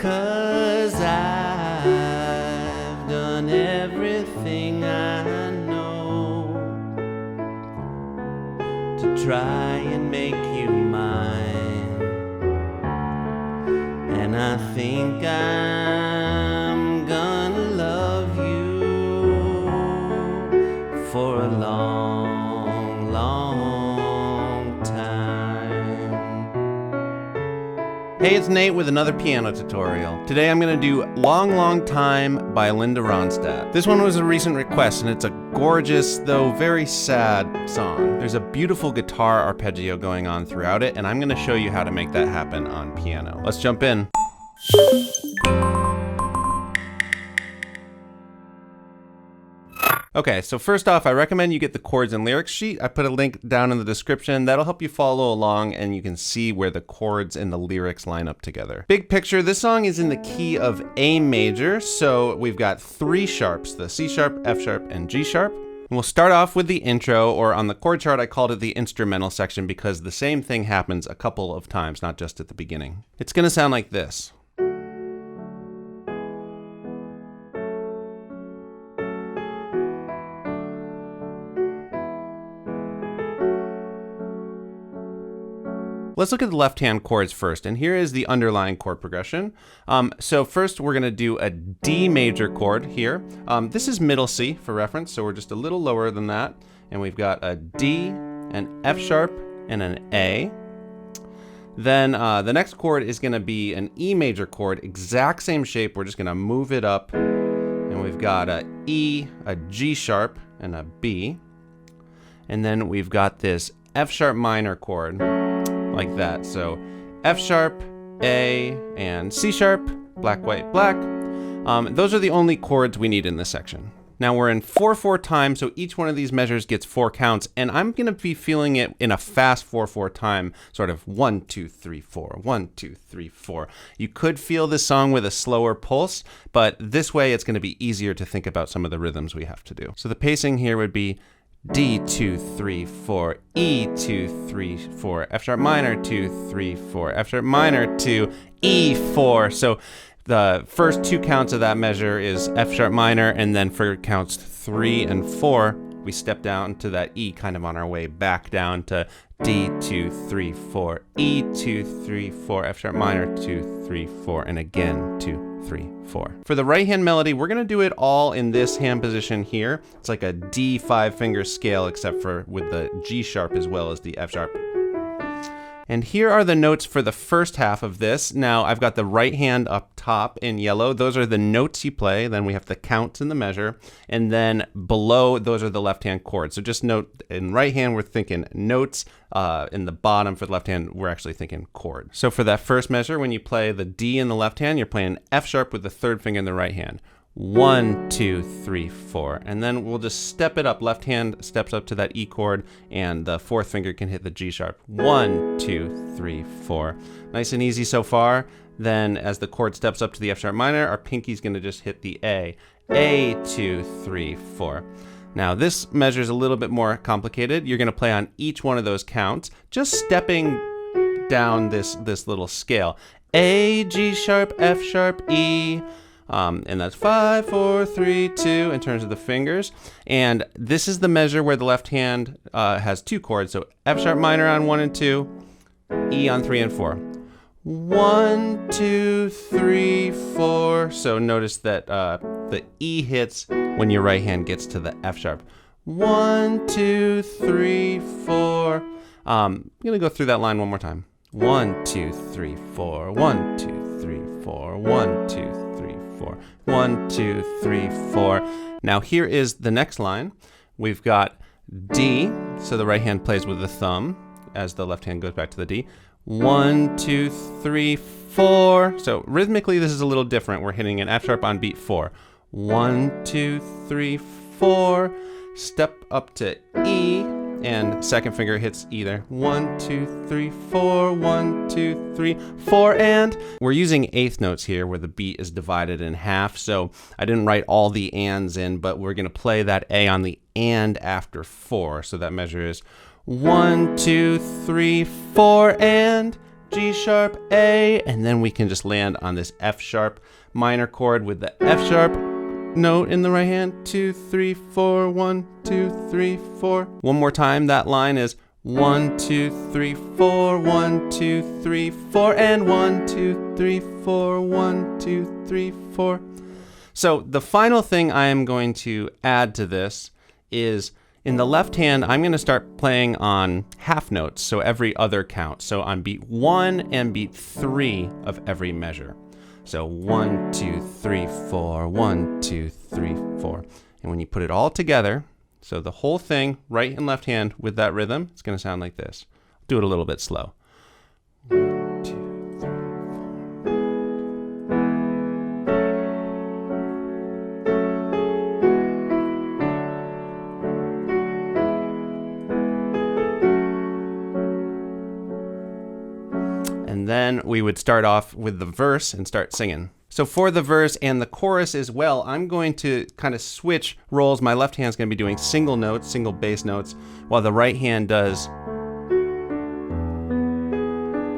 'cause I've done everything I know to try and make you mine, and I think I'm gonna love you for a long, long time. Hey, it's Nate with another piano tutorial. Today I'm gonna do Long, Long Time by Linda Ronstadt. This one was a recent request, and it's a gorgeous, though very sad song. There's a beautiful guitar arpeggio going on throughout it, and I'm gonna show you how to make that happen on piano. Let's jump in. Okay, so first off, I recommend you get the chords and lyrics sheet. I put a link down in the description. That'll help you follow along and you can see where the chords and the lyrics line up together. Big picture, this song is in the key of A major, so we've got 3 sharps, the C sharp, F sharp, and G sharp. And we'll start off with the intro, or on the chord chart I called it the instrumental section because the same thing happens a couple of times, not just at the beginning. It's gonna sound like this. Let's look at the left-hand chords first, and here is the underlying chord progression. So first we're gonna do a D major chord here. This is middle C for reference, so we're just a little lower than that. And we've got a D, an F sharp, and an A. Then the next chord is gonna be an E major chord, exact same shape, we're just gonna move it up. And we've got a E, a G sharp, and a B. And then we've got this F sharp minor chord, like that. So F sharp, A, and C sharp, black, white, black. Those are the only chords we need in this section. Now we're in 4/4 time, so each one of these measures gets 4 counts, and I'm gonna be feeling it in a fast 4/4 time, sort of 1, 2, 3, 4, 1, 2, 3, 4. You could feel this song with a slower pulse, but this way it's gonna be easier to think about some of the rhythms we have to do. So the pacing here would be D 2 3 4, E 2 3 4, F sharp minor 2 3 4, F sharp minor 2, E 4. So the first 2 counts of that measure is F sharp minor, and then for counts 3 and 4, we step down to that E kind of on our way back down to D 2 3 4, E 2 3 4, F sharp minor 2 3 4, and again 2 3 4. For the right hand melody, we're gonna do it all in this hand position here. It's like a D 5-finger scale, except for with the G sharp as well as the F sharp. And here are the notes for the first half of this. Now I've got the right hand up top in yellow. Those are the notes you play. Then we have the counts in the measure. And then below, those are the left hand chords. So just note, in right hand, we're thinking notes. In the bottom for the left hand, we're actually thinking chord. So for that first measure, when you play the D in the left hand, you're playing F sharp with the 3rd finger in the right hand. 1, 2, 3, 4. And then we'll just step it up. Left hand steps up to that E chord, and the 4th finger can hit the G sharp. 1, 2, 3, 4. Nice and easy so far. Then as the chord steps up to the F sharp minor, our pinky's gonna just hit the A. A, 2, 3, 4. Now this measure is a little bit more complicated. You're gonna play on each one of those counts, just stepping down this little scale. A, G sharp, F sharp, E. And that's 5, 4, 3, 2 in terms of the fingers. And this is the measure where the left hand has 2 chords. So F sharp minor on 1 and 2, E on 3 and 4. 1, 2, 3, 4. So notice that the E hits when your right hand gets to the F sharp. 1, 2, 3, 4. I'm gonna go through that line one more time. 1, 2, 3, 4. 1, 2, 3, 4. 1, 2, 3, 4. 1, 2, 3, 4. Now here is the next line. We've got D, so the right hand plays with the thumb as the left hand goes back to the D. 1, 2, 3, 4. So rhythmically this is a little different. We're hitting an F sharp on beat 4. 1, 2, 3, 4. Step up to E, and 2nd finger hits either 1, 2, 3, 4, 1, 2, 3, 4, and we're using 8th notes here where the beat is divided in half. So I didn't write all the ands in, but we're gonna play that A on the and after 4. So that measure is 1, 2, 3, 4, and G sharp, A, and then we can just land on this F sharp minor chord with the F sharp note in the right hand. 2, 3, 4, 1, 2, 3, 4. One more time, that line is 1, 2, 3, 4, 1, 2, 3, 4, and 1, 2, 3, 4, 1, 2, 3, 4. So the final thing I am going to add to this is in the left hand, I'm going to start playing on half notes, so every other count. So on beat 1 and beat 3 of every measure. So 1, 2, 3, 4, 1, 2, 3, 4. And when you put it all together, so the whole thing, right and left hand with that rhythm, it's going to sound like this. Do it a little bit slow. 1, 2, 3, 4. And then we would start off with the verse and start singing. So for the verse and the chorus as well, I'm going to kind of switch roles. My left hand's going to be doing single notes, single bass notes, while the right hand does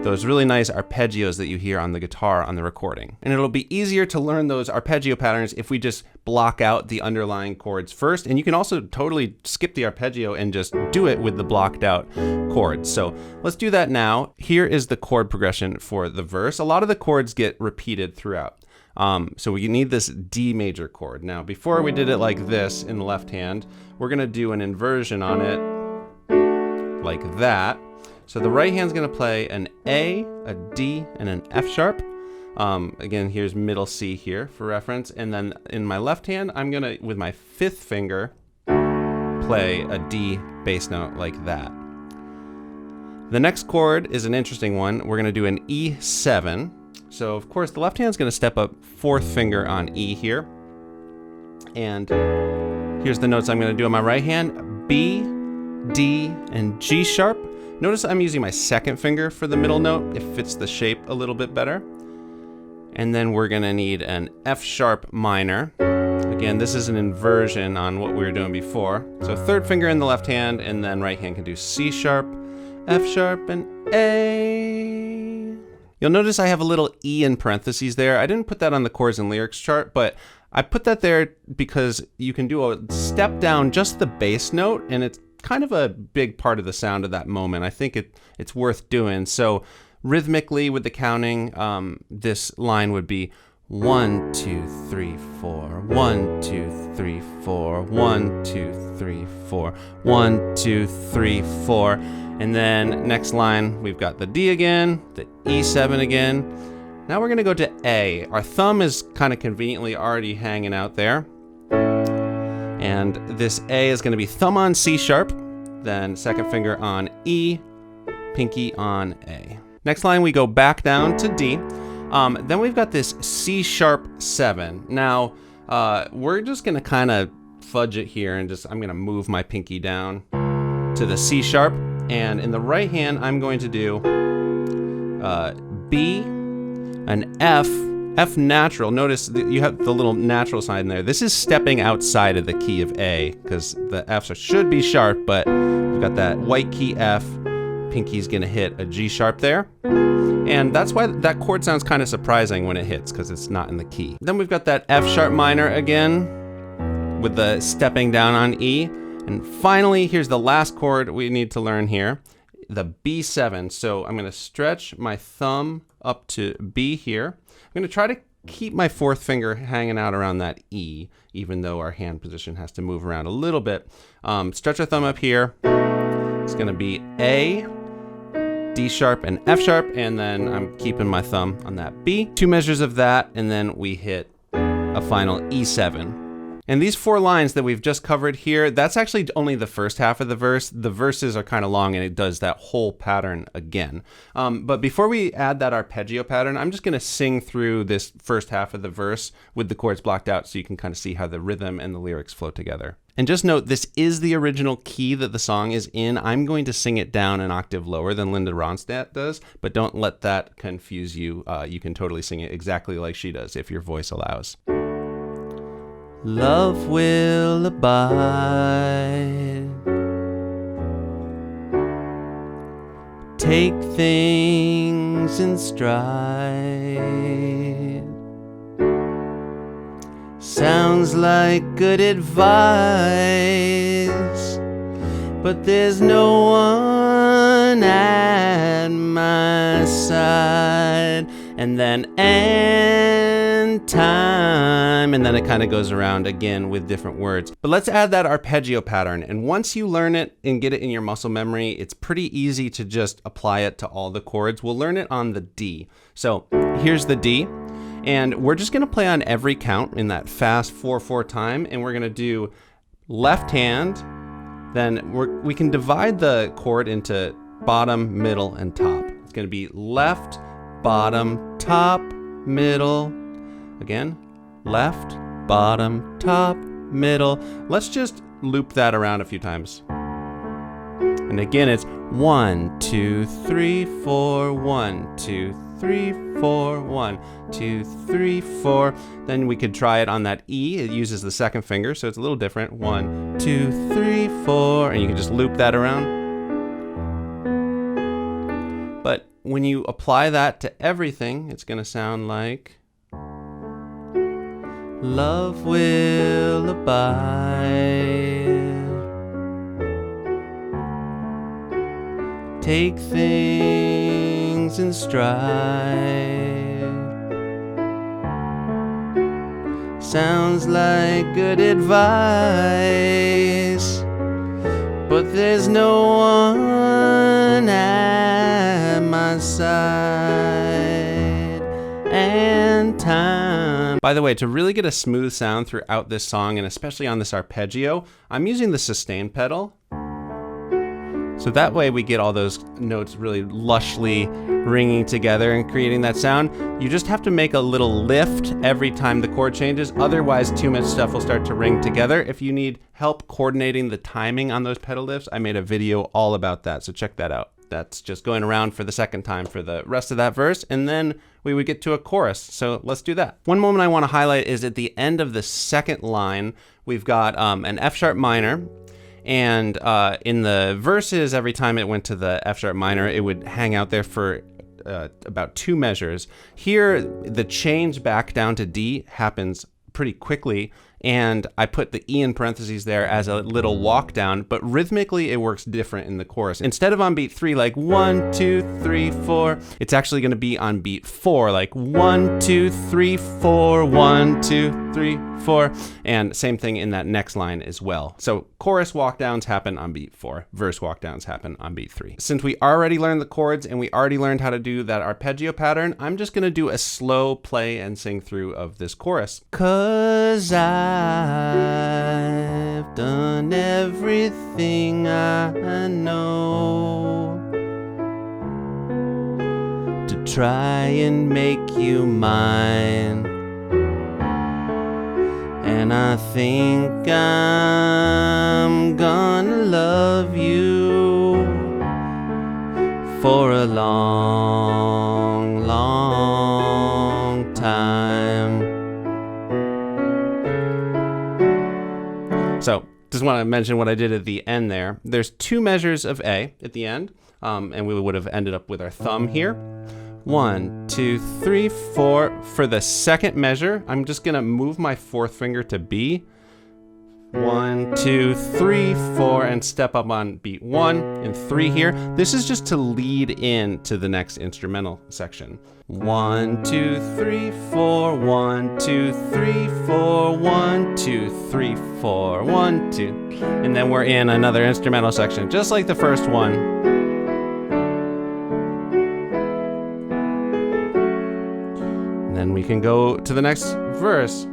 those really nice arpeggios that you hear on the guitar on the recording. And it'll be easier to learn those arpeggio patterns if we just block out the underlying chords first. And you can also totally skip the arpeggio and just do it with the blocked out chords. So let's do that now. Here is the chord progression for the verse. A lot of the chords get repeated throughout. So we need this D major chord. Now, before we did it like this in the left hand, we're gonna do an inversion on it like that. So the right hand's gonna play an A, a D, and an F sharp. Again, here's middle C here for reference. And then in my left hand, I'm gonna, with my fifth finger, play a D bass note like that. The next chord is an interesting one. We're gonna do an E7. So of course the left hand's gonna step up fourth finger on E here. And here's the notes I'm gonna do on my right hand: B, D, and G sharp. Notice I'm using my second finger for the middle note. It fits the shape a little bit better. And then we're gonna need an F sharp minor. Again, this is an inversion on what we were doing before. So third finger in the left hand, and then right hand can do C sharp, F sharp, and A. You'll notice I have a little E in parentheses there. I didn't put that on the chords and lyrics chart, but I put that there because you can do a step down just the bass note, and it's kind of a big part of the sound of that moment. I think it's worth doing. So rhythmically with the counting, this line would be 1, 2, 3, 4, 1, 2, 3, 4, 1, 2, 3, 4, 1, 2, 3, 4. And then next line, we've got the D again, the E7 again. Now we're gonna go to A. Our thumb is kind of conveniently already hanging out there. And this A is gonna be thumb on C sharp, then second finger on E, pinky on A. Next line, we go back down to D. Then we've got this C sharp 7. Now, we're just gonna kind of fudge it here and I'm gonna move my pinky down to the C sharp. And in the right hand, I'm going to do B, an F, F natural. Notice that you have the little natural sign there. This is stepping outside of the key of A because the Fs should be sharp, but we've got that white key F. Pinky's gonna hit a G sharp there. And that's why that chord sounds kind of surprising when it hits, because it's not in the key. Then we've got that F sharp minor again with the stepping down on E. And finally, here's the last chord we need to learn here, the B7. So I'm gonna stretch my thumb up to B here. I'm gonna try to keep my fourth finger hanging out around that E, even though our hand position has to move around a little bit. Stretch our thumb up here. It's gonna be A, D sharp, and F sharp, and then I'm keeping my thumb on that B. 2 measures of that, and then we hit a final E7. And these 4 lines that we've just covered here, that's actually only the first half of the verse. The verses are kind of long and it does that whole pattern again. But before we add that arpeggio pattern, I'm just gonna sing through this first half of the verse with the chords blocked out so you can kind of see how the rhythm and the lyrics flow together. And just note, this is the original key that the song is in. I'm going to sing it down an octave lower than Linda Ronstadt does, but don't let that confuse you. You can totally sing it exactly like she does if your voice allows. Love will abide Take things in stride. Sounds like good advice, but there's no one at my side. And then and time, and then it kind of goes around again with different words. But let's add that arpeggio pattern. And once you learn it and get it in your muscle memory, it's pretty easy to just apply it to all the chords. We'll learn it on the D. So here's the D. And we're just gonna play on every count in that fast 4/4 time. And we're gonna do left hand, then we can divide the chord into bottom, middle, and top. It's gonna be left, bottom, top, middle. Again, left, bottom, top, middle. Let's just loop that around a few times. And again, it's 1, 2, 3, 4, 1, 2, 3, 4, 1, 2, 3, 4. Then we could try it on that E. It uses the second finger, so it's a little different. 1, 2, 3, 4, and you can just loop that around. But when you apply that to everything, it's going to sound like love will abide. Take things in stride. Sounds like good advice, but there's no one at my side. And time. By the way, to really get a smooth sound throughout this song, and especially on this arpeggio, I'm using the sustain pedal. So that way we get all those notes really lushly ringing together and creating that sound. You just have to make a little lift every time the chord changes. Otherwise, too much stuff will start to ring together. If you need help coordinating the timing on those pedal lifts, I made a video all about that, so check that out. That's just going around for the second time for the rest of that verse, and then we would get to a chorus. So let's do that. One moment I want to highlight is at the end of the second line, we've got an F sharp minor. And in the verses, every time it went to the F sharp minor, it would hang out there for about 2 measures. Here, the change back down to D happens pretty quickly, and I put the E in parentheses there as a little walk down, but rhythmically it works different in the chorus. Instead of on beat 3, like 1, 2, 3, 4, it's actually gonna be on beat 4, like 1, 2, 3, 4, 1, 2, 3, 4, and same thing in that next line as well. So chorus walk downs happen on beat 4, verse walk downs happen on beat 3. Since we already learned the chords and we already learned how to do that arpeggio pattern, I'm just gonna do a slow play and sing through of this chorus. 'Cause I've done everything I know to try and make you mine, and I think I'm gonna love you for a long, long time. So, just want to mention what I did at the end there. There's 2 measures of A at the end, and we would have ended up with our thumb here. 1, 2, 3, 4. For the second measure, I'm just gonna move my 4th finger to B. 1, 2, 3, 4, and step up on beat 1 and 3 here. This is just to lead in to the next instrumental section. 1, 2, 3, 4, 1, 2, 3, 4, 1, 2, 3, 4, 1, 2. And then we're in another instrumental section, just like the first one. And then we can go to the next verse.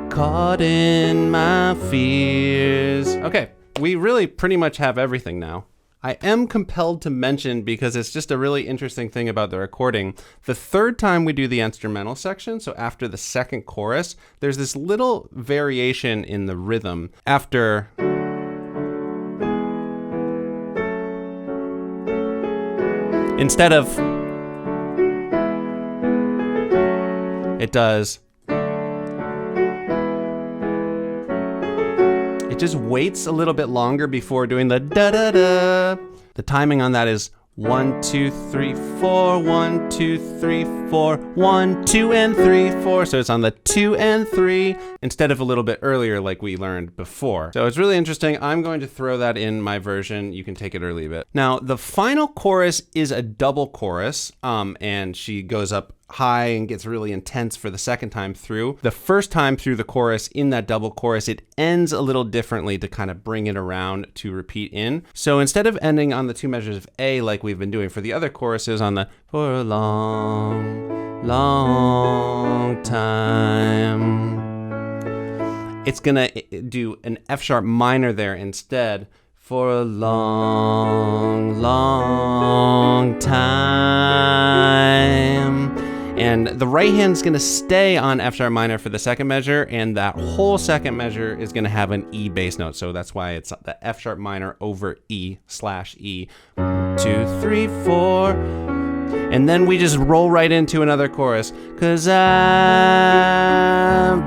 Caught in my fears. Okay, we really pretty much have everything now. I am compelled to mention, because it's just a really interesting thing about the recording, the third time we do the instrumental section, so after the second chorus, there's this little variation in the rhythm. After instead of it does, it just waits a little bit longer before doing the da-da-da. The timing on that is 1, 2, 3, 4, 1, 2, 3, 4, 1, 2, and 3, 4. So it's on the 2 and 3 instead of a little bit earlier like we learned before. So it's really interesting. I'm going to throw that in my version. You can take it or leave it. Now, the final chorus is a double chorus, and she goes up high and gets really intense for the second time through. The first time through the chorus, in that double chorus, it ends a little differently to kind of bring it around to repeat in. So instead of ending on the 2 measures of A like we've been doing for the other choruses on the for a long, long time, it's gonna do an F sharp minor there instead. For a long, long time. And the right hand's gonna stay on F sharp minor for the second measure, and that whole second measure is gonna have an E bass note. So that's why it's the F sharp minor over E slash E. 1, 2, 3, 4. And then we just roll right into another chorus. 'Cause I've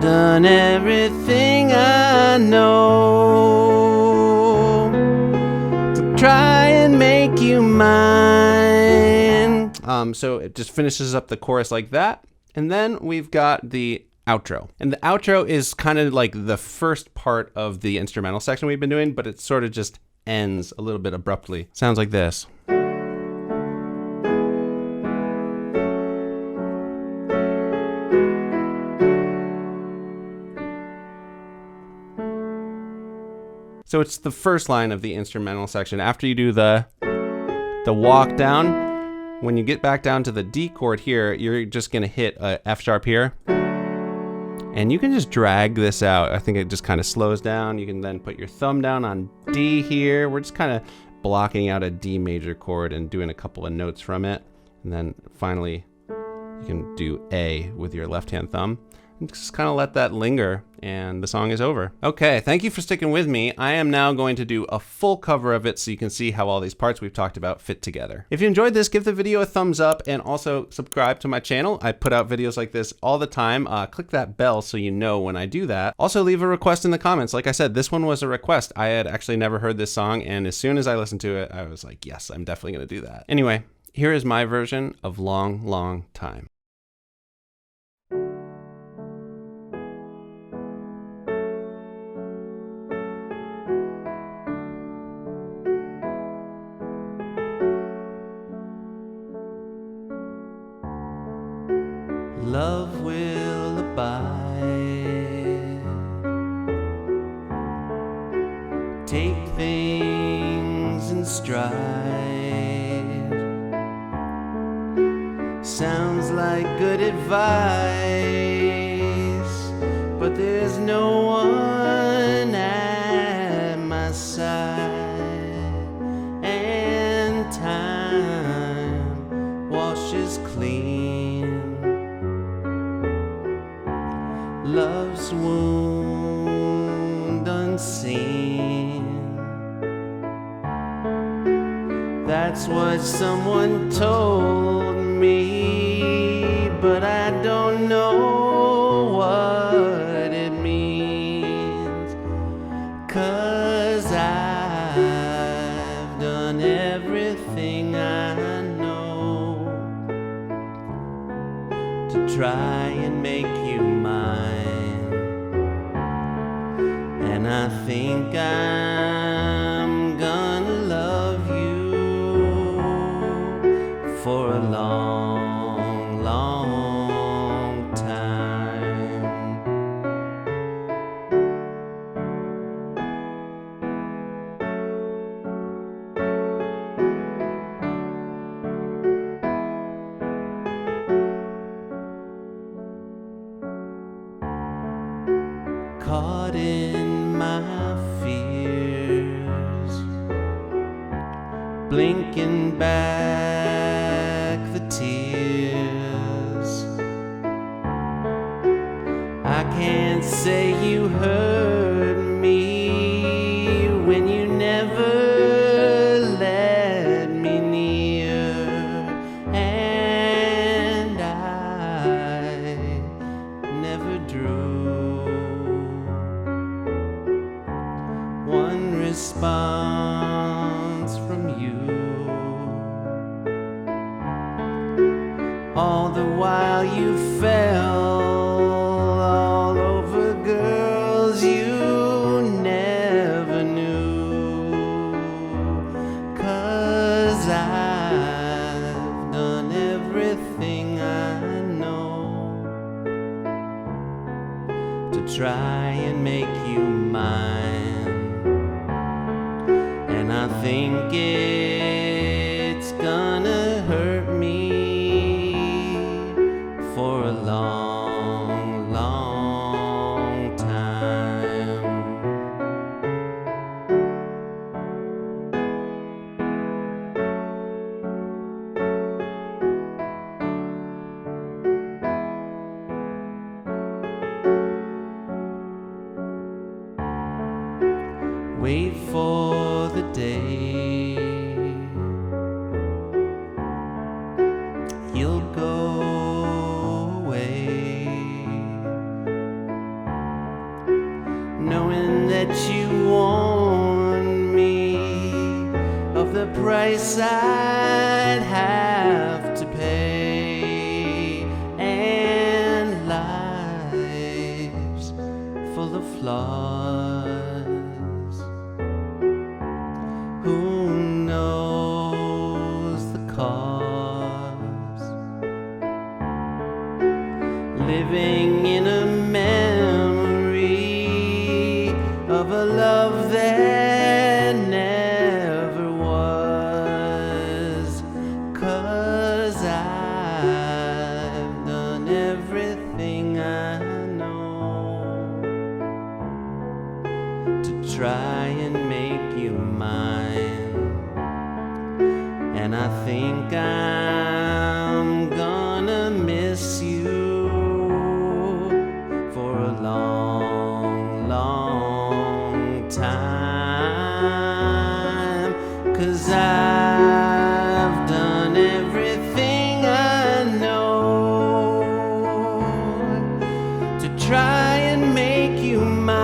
done everything I know to try and make you mine. So it just finishes up the chorus like that. And then we've got the outro. And the outro is kind of like the first part of the instrumental section we've been doing, but it sort of just ends a little bit abruptly. Sounds like this. So it's the first line of the instrumental section. After you do the walk down, when you get back down to the D chord here, you're just gonna hit a F sharp here. And you can just drag this out. I think it just kind of slows down. You can then put your thumb down on D here. We're just kind of blocking out a D major chord and doing a couple of notes from it. And then finally, you can do A with your left-hand thumb. And just kind of let that linger, and the song is over. Okay, thank you for sticking with me. I am now going to do a full cover of it so you can see how all these parts we've talked about fit together. If you enjoyed this, give the video a thumbs up and also subscribe to my channel. I put out videos like this all the time. Click that bell so you know when I do that. Also, leave a request in the comments. Like I said, this one was a request. I had actually never heard this song, and as soon as I listened to it, I was like, yes, I'm definitely gonna do that. Anyway, here is my version of Long, Long Time. Love will abide, take things in stride. Sounds like good advice, but there's no one at my side, and time washes clean love's wound unseen. That's what someone told me, but I don't know what it means. 'Cause I've done everything I know to try and make you mine. And I think I'm gonna love you for a long, long time. Caught in my fears, blinking back the tears. I can't say you hurt me when you never let me near, and I never drew one response from you. to try and make you mine. And I think it's gonna hurt me for a long, long time. Wait for the day you'll go away, knowing that you warned me of the price I'd have to pay, and life's full of flaws. Who knows the cause? Living in a memory of a love that never was. 'Cause I've done everything I know to try and make you mine. And I think I'm gonna miss you for a long, long time. 'Cause I've done everything I know to try and make you mine.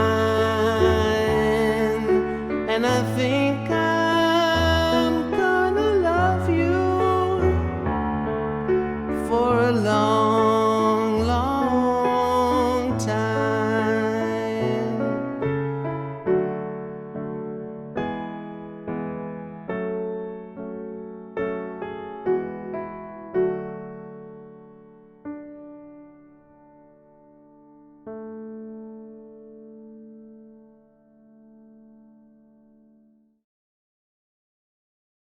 And I think I'm gonna love you for a long